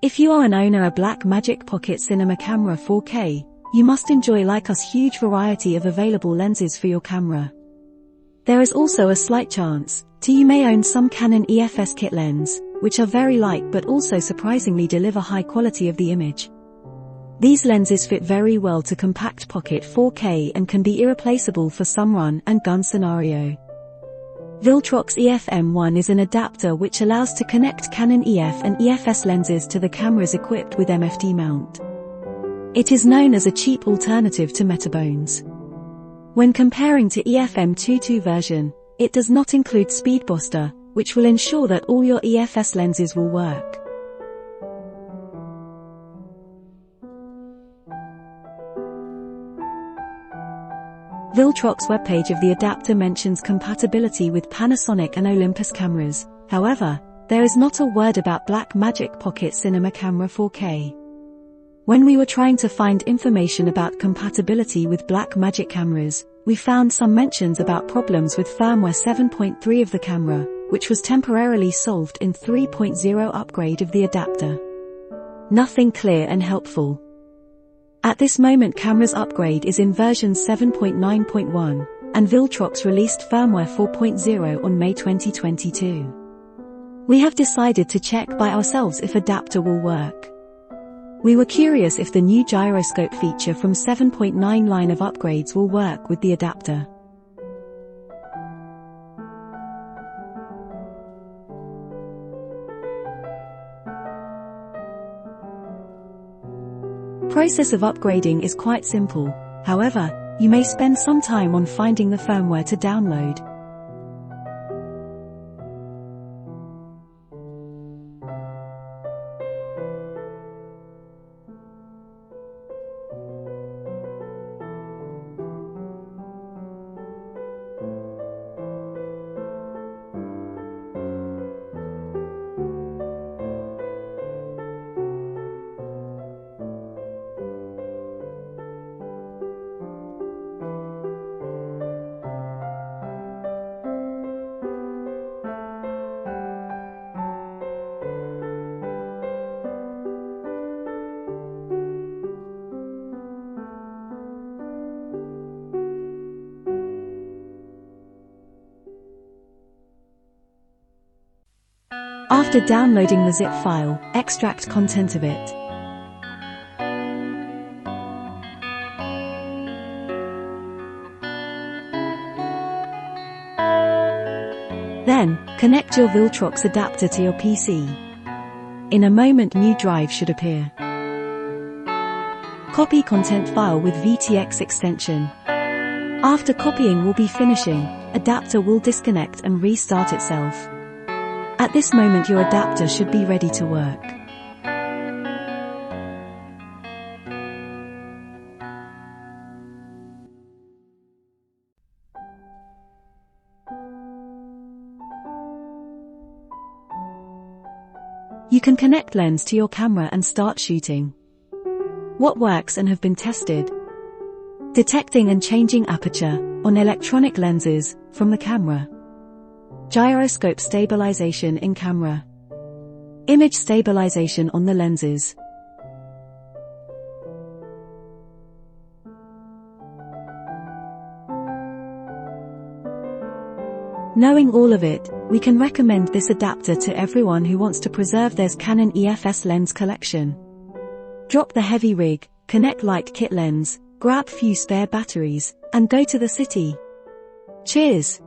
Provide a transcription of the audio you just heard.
If you are an owner of Blackmagic Pocket Cinema Camera 4K, you must enjoy like us huge variety of available lenses for your camera. There is also a slight chance you may own some Canon EFS kit lens, which are very light but also surprisingly deliver high quality of the image. These lenses fit very well to compact pocket 4K and can be irreplaceable for some run and gun scenario. Viltrox EF-M1 is an adapter which allows to connect Canon EF and EFS lenses to the cameras equipped with MFD mount. It is known as a cheap alternative to Metabones. When comparing to EF-M22 version, it does not include speed booster, which will ensure that all your EFS lenses will work. Viltrox webpage of the adapter mentions compatibility with Panasonic and Olympus cameras. However, there is not a word about Blackmagic Pocket Cinema Camera 4K. When we were trying to find information about compatibility with Blackmagic cameras, we found some mentions about problems with firmware 7.3 of the camera, which was temporarily solved in 3.0 upgrade of the adapter. Nothing clear and helpful. At this moment camera's upgrade is in version 7.9.1, and Viltrox released firmware 4.0 on May 2022. We have decided to check by ourselves if adapter will work. We were curious if the new gyroscope feature from 7.9 line of upgrades will work with the adapter. Process of upgrading is quite simple, however, you may spend some time on finding the firmware to download. After downloading the zip file, extract content of it. Then, connect your Viltrox adapter to your PC. In a moment new drive should appear. Copy content file with VTX extension. After copying will be finishing, adapter will disconnect and restart itself. At this moment your adapter should be ready to work. You can connect lens to your camera and start shooting. What works and have been tested? Detecting and changing aperture on electronic lenses from the camera. Gyroscope stabilization in camera. Image stabilization on the lenses. Knowing all of it, we can recommend this adapter to everyone who wants to preserve their Canon EFS lens collection. Drop the heavy rig, connect light kit lens, grab few spare batteries, and go to the city. Cheers!